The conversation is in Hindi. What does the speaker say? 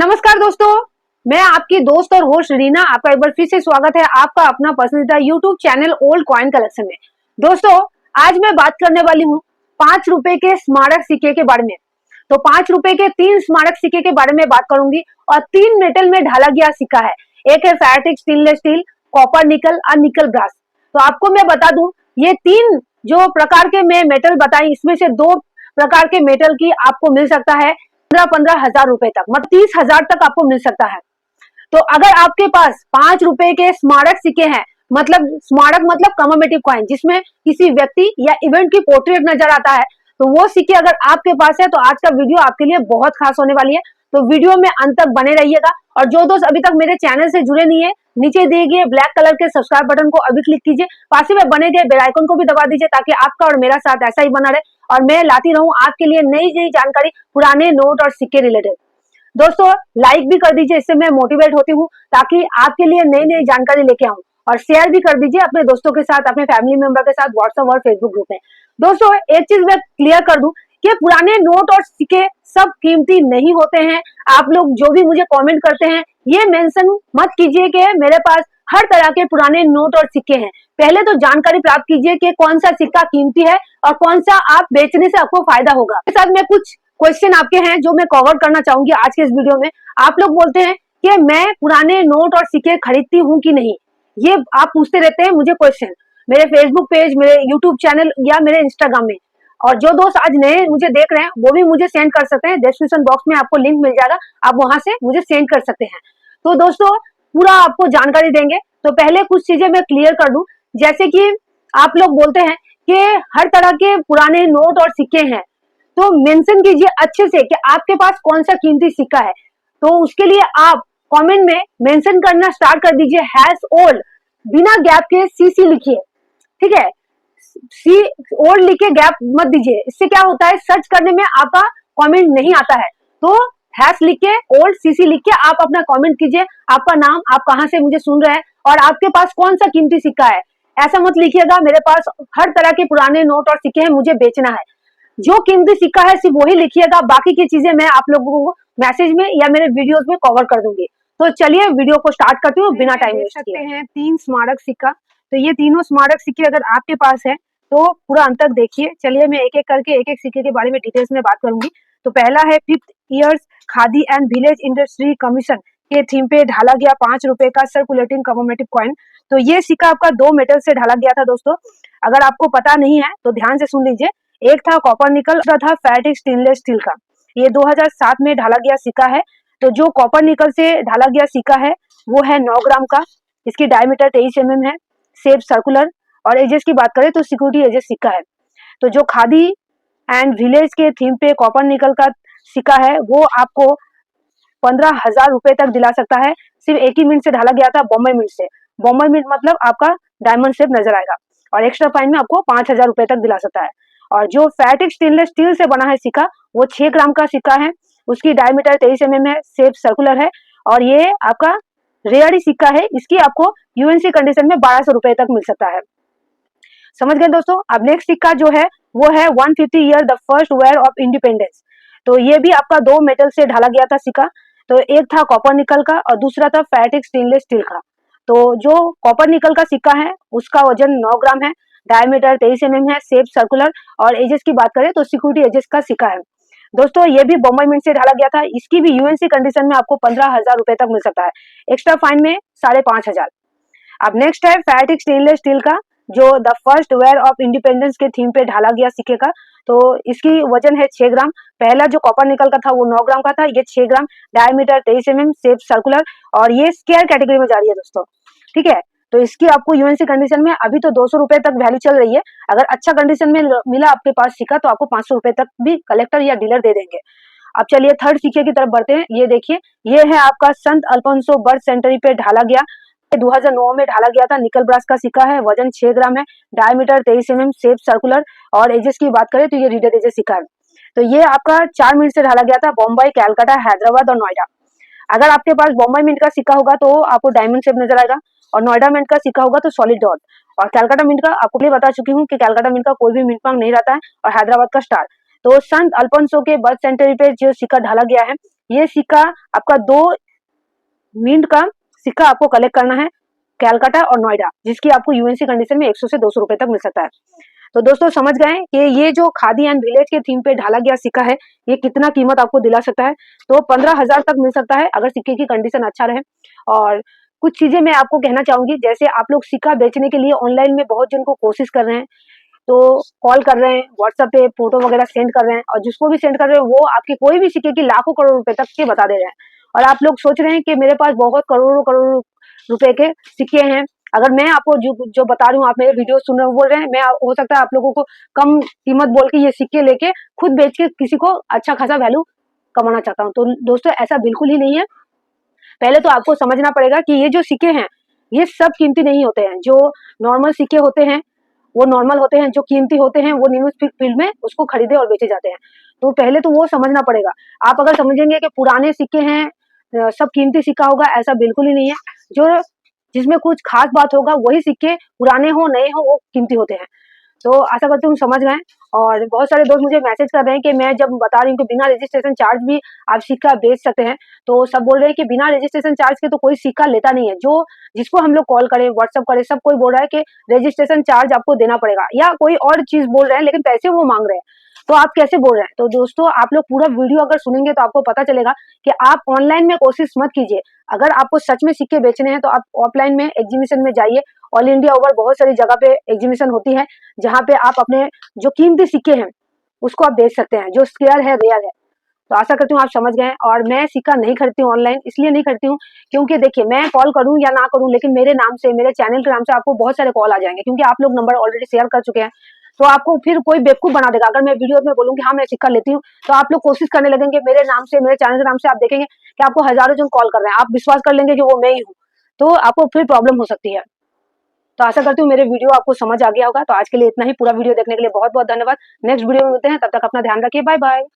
नमस्कार दोस्तों, मैं आपकी दोस्त और होस्ट रीना। आपका एक बार फिर से स्वागत है आपका अपना पसंदीदा YouTube channel old coin collection में। दोस्तों, आज मैं बात करने वाली हूँ 5 रुपए के स्मारक सिक्के के बारे में। तो 5 रुपए के 3 स्मारक सिक्के के बारे में बात करूंगी और 3 मेटल में ढाला गया सिक्का है। एक है ferritic stainless steel, copper nickel और निकल ब्रास। तो आपको मैं बता दूं, ये 3 जो प्रकार के मैं मेटल बताई, इसमें से 2 प्रकार के मेटल की आपको मिल सकता है 15-15 हजार रुपए तक, मतलब 30,000 तक आपको मिल सकता है। तो अगर आपके पास 5 रुपए के स्मारक सिक्के हैं, मतलब स्मारक मतलब कमेमोरेटिव कॉइन, जिसमें किसी व्यक्ति या इवेंट की पोर्ट्रेट नजर आता है, तो वो सिक्के अगर आपके पास है तो आज का वीडियो आपके लिए बहुत खास होने वाली है। तो वीडियो में अंत तक बने रहिएगा। और जो दोस्त अभी तक मेरे चैनल से जुड़े नहीं है, नीचे दिए गए ब्लैक कलर के सब्सक्राइब बटन को अभी क्लिक कीजिए, पास में बने गए बेल आइकन को भी दबा दीजिए, ताकि आपका और मेरा साथ ऐसा ही बना रहे और मैं लाती रहूं आपके लिए नई नई जानकारी पुराने नोट और सिक्के रिलेटेड। दोस्तों, लाइक भी कर दीजिए, इससे मैं मोटिवेट होती हूँ ताकि आपके लिए नई नई जानकारी लेके आऊं। और शेयर भी कर दीजिए अपने दोस्तों के साथ, अपने फैमिली मेंबर के साथ व्हाट्सएप और फेसबुक ग्रुप में। दोस्तों, एक चीज मैं क्लियर कर दूं कि पुराने नोट और सिक्के सब कीमती नहीं होते हैं। आप लोग जो भी मुझे कमेंट करते हैं, ये मेंशन मत कीजिए कि मेरे पास हर तरह के पुराने नोट और सिक्के हैं। पहले तो जानकारी प्राप्त कीजिए कि कौन सा सिक्का कीमती है और कौन सा आप बेचने से आपको फायदा होगा। इसके साथ में कुछ क्वेश्चन आपके हैं जो मैं कवर करना चाहूंगी आज के इस वीडियो में। आप लोग बोलते हैं कि मैं पुराने नोट और सिक्के खरीदती हूँ कि नहीं, ये आप पूछते रहते हैं मुझे क्वेश्चन मेरे फेसबुक पेज, मेरे यूट्यूब चैनल या मेरे इंस्टाग्राम में। और जो दोस्त आज नए मुझे देख रहे हैं वो भी मुझे सेंड कर सकते हैं, डिस्क्रिप्शन बॉक्स में आपको लिंक मिल जाएगा, आप वहां से मुझे सेंड कर सकते हैं। तो दोस्तों, पूरा आपको जानकारी देंगे। तो पहले कुछ चीजें मैं क्लियर कर दूं, जैसे कि आप लोग बोलते हैं कि हर तरह के पुराने नोट और सिक्के हैं, तो मेंशन कीजिए अच्छे से कि आपके पास कौन सा कीमती सिक्का है। तो उसके लिए आप कमेंट में मेंशन करना स्टार्ट कर दीजिए हैश ओल्ड, बिना गैप के सीसी लिखिए, ठीक है। सी ओल्ड लिख के गैप मत दीजिए, इससे क्या होता है सर्च करने में आपका कमेंट नहीं आता है। तो हैश लिख के ओल्ड सीसी लिख के आप अपना कमेंट कीजिए, आपका नाम, आप कहां से मुझे सुन रहे हैं और आपके पास कौन सा कीमती सिक्का है। ऐसा मत लिखिएगा मेरे पास हर तरह के पुराने नोट और सिक्के हैं, मुझे बेचना है। जो कीमती सिक्का है सिर्फ वही लिखिएगा, बाकी की चीजें मैं आप लोगों को मैसेज में या मेरे वीडियोस में कवर कर दूंगी। तो चलिए वीडियो को स्टार्ट करती हूँ बिना टाइम वेस्ट किए। हैं 3 स्मारक सिक्का। तो ये तीनों स्मारक सिक्के अगर आपके पास है तो पूरा अंत तक देखिए। चलिए मैं एक एक करके एक एक सिक्के के बारे में डिटेल्स में बात करूंगी। तो पहला है 5th years khadi and village industry commission के थीम पे ढाला गया 5 रुपए का सर्कुलेटिंग कमेमोरेटिव कॉइन। तो ये सिक्का आपका 2 मेटल से ढाला गया था दोस्तों। अगर आपको पता नहीं है तो ध्यान से सुन लीजिए। एक था कॉपर निकल, दूसरा था फेरेटिक स्टेनलेस स्टील का। ये 2007 में ढाला गया सिक्का है। तो जो कॉपर निकल से ढाला गया सिक्का है वो है 9 ग्राम का। इसकी डायमीटर 23 mm है, शेप सर्कुलर। और एजेस की बात करें तो सिक्योरिटी एजेस सिक्का है। तो जो खादी एंड विलेज के थीम पे कॉपर निकल का सिक्का है वो आपको 15,000 रुपए तक दिला सकता है। सिर्फ एक ही मिनट से ढाला गया था, बॉम्बे मिनट से। बॉम्बे मिनट मतलब आपका डायमंड शेप नजर आएगा और एक्स्ट्रा फाइन में आपको 5,000 रुपए तक दिला सकता है। और जो फेरेटिक स्टेनलेस स्टील से बना है सिक्का वो 6 ग्राम का सिक्का है। उसकी डायमीटर 23 mm है, शेप सर्कुलर है और ये आपका रेयर ही सिक्का है। इसकी आपको यूएनसी कंडीशन में 1200 रुपए तक मिल सकता है। समझ गए दोस्तों। अब नेक्स्ट सिक्का जो है वो है 150 year the first year of independence. तो ये भी आपका 2 मेटल से ढाला गया था सिक्का। तो एक था कॉपर निकल का और दूसरा था फेरेटिक स्टेनलेस स्टील का। तो जो कॉपर निकल का सिक्का है उसका वजन 9 ग्राम है, डायमीटर 23 mm है, शेप सर्कुलर। और एजेस की बात करें तो सिक्योरिटी एजेस का सिक्का है दोस्तों। ये भी बॉम्बे मिंट से ढाला गया था। इसकी भी यूएनसी कंडीशन में आपको 15,000 रुपए तक मिल सकता है, एक्स्ट्रा फाइन में 5,500। अब नेक्स्ट है फेरेटिक स्टेनलेस स्टील का, जो the first year of independence के थीम पे ढाला गया सिक्के का। तो इसकी वजन है 6 ग्राम। पहला जो कॉपर निकल का था वो 9 ग्राम का था, ये 6 ग्राम, डायमीटर 23 mm, शेप सर्कुलर। और ये स्केयर कैटेगरी में जा रही है दोस्तों, ठीक है। तो इसकी आपको यूएनसी कंडीशन में अभी तो 200 रुपए तक वैल्यू चल रही है। अगर अच्छा कंडीशन में मिला आपके पास सिक्का तो आपको 500 रुपए तक भी कलेक्टर या डीलर दे देंगे। अब चलिए थर्ड सिक्के की तरफ बढ़ते हैं। ये देखिए, ये है आपका संत अल्फोंसो बर्थ सेंचुरी पे ढाला गया, 2009 में ढाला गया था। निकल ब्रास का सिक्का है, वजन 6 ग्राम है, डायमीटर 23 mm, शेप सर्कुलर। और एजेस की बात करें तो ये रीडेड एजेस सिक्का है। तो ये आपका 4 मिनट से ढाला गया था, बॉम्बे, कैलकाटा, हैदराबाद और नोएडा। अगर आपके पास बॉम्बे मिंट का सिक्का होगा तो आपको डायमंड शेप नजर आएगा, और नोएडा मिंट का सिक्का होगा तो सॉलिड डॉट। और कैलकाटा मिंट का आपको पहले बता चुकी हूँ कि कैलकाटा मिंट का कोई भी मिंट मांग नहीं रहता है, और हैदराबाद का स्टार। तो संत अल्फोंसो के बर्थ सेंचुरी पे जो सिक्का ढाला गया है ये सिक्का आपका 2 मिंट का सिक्का आपको कलेक्ट करना है कैलकाटा और नोएडा, जिसकी आपको यूएनसी कंडीशन में 100 से 200 रुपए तक मिल सकता है। तो दोस्तों समझ गए कि ये जो खादी एंड विलेज के थीम पे ढाला गया सिक्का है, ये कितना कीमत आपको दिला सकता है। तो 15,000 तक मिल सकता है अगर सिक्के की कंडीशन अच्छा रहे। और कुछ चीजें मैं आपको कहना चाहूंगी, जैसे आप लोग सिक्का बेचने के लिए ऑनलाइन में बहुत जन को कोशिश कर रहे हैं, तो कॉल कर रहे हैं, व्हाट्सएप पे फोटो वगैरह सेंड कर रहे हैं, और जिसको भी सेंड कर रहे हैं वो आपके कोई भी सिक्के की लाखों करोड़ रुपए तक के बता दे रहे हैं। और आप लोग सोच रहे हैं कि मेरे पास बहुत करोड़ों करोड़ रुपए के सिक्के हैं। अगर मैं आपको जो बता रही हूँ, आप मेरे वीडियो सुन रहे हो, बोल रहे हैं, मैं हो सकता है आप लोगों को कम कीमत बोल के ये सिक्के लेके खुद बेच के किसी को अच्छा खासा वैल्यू कमाना चाहता हूँ। तो दोस्तों ऐसा बिल्कुल ही नहीं है। पहले तो आपको समझना पड़ेगा कि ये जो सिक्के हैं ये सब कीमती नहीं होते हैं। जो नॉर्मल सिक्के होते हैं वो नॉर्मल होते हैं, जो कीमती होते हैं वो न्यूज फील्ड में उसको खरीदे और बेचे जाते हैं। तो पहले तो वो समझना पड़ेगा। आप अगर समझेंगे कि पुराने सिक्के हैं सब कीमती सिक्का होगा, ऐसा बिल्कुल ही नहीं है। जो जिसमें कुछ खास बात होगा वही सिक्के, पुराने हो नए हो, वो कीमती होते हैं। तो आशा करती हूँ समझ गए। और बहुत सारे दोस्त मुझे मैसेज कर रहे हैं कि मैं जब बता रही हूँ कि बिना रजिस्ट्रेशन चार्ज भी आप सिक्का बेच सकते हैं, तो सब बोल रहे हैं कि बिना रजिस्ट्रेशन चार्ज के तो कोई सिक्का लेता नहीं है। जो जिसको हम लोग कॉल करें, व्हाट्सअप करें, सब कोई बोल रहा है कि रजिस्ट्रेशन चार्ज आपको देना पड़ेगा, या कोई और चीज बोल रहे हैं, लेकिन पैसे वो मांग रहे हैं। तो आप कैसे बोल रहे हैं? तो दोस्तों आप लोग पूरा वीडियो अगर सुनेंगे तो आपको पता चलेगा कि आप ऑनलाइन में कोशिश मत कीजिए। अगर आपको सच में सिक्के बेचने हैं तो आप ऑफलाइन में एग्जीबिशन में जाइए। ऑल इंडिया ओवर बहुत सारी जगह पे एग्जीबिशन होती है, जहाँ पे आप अपने जो कीमती सिक्के हैं उसको आप बेच सकते हैं, जो स्केयर है, रेयर है। तो आशा करती हूँ आप समझ गए। और मैं सिक्का नहीं खरीदती हूँ ऑनलाइन, इसलिए नहीं खरीदती हूँ क्योंकि देखिए, मैं कॉल करूँ या ना करूँ, लेकिन मेरे नाम से, मेरे चैनल के नाम से आपको बहुत सारे कॉल आ जाएंगे, क्योंकि आप लोग नंबर ऑलरेडी शेयर कर चुके हैं। तो आपको फिर कोई बेवकूफ बना देगा। अगर मैं वीडियो में बोलूंगी हाँ मैं सिक्का लेती हूँ, तो आप लोग कोशिश करने लगेंगे मेरे नाम से, मेरे चैनल के नाम से। आप देखेंगे कि आपको हजारों जन कॉल कर रहे हैं, आप विश्वास कर लेंगे कि वो मैं ही हूँ, तो आपको फिर प्रॉब्लम हो सकती है। तो आशा करती हूँ मेरे वीडियो आपको समझ आ गया होगा। तो आज के लिए इतना ही। पूरा वीडियो देखने के लिए बहुत बहुत धन्यवाद। नेक्स्ट वीडियो में मिलते हैं, तब तक अपना ध्यान रखिए। Bye bye.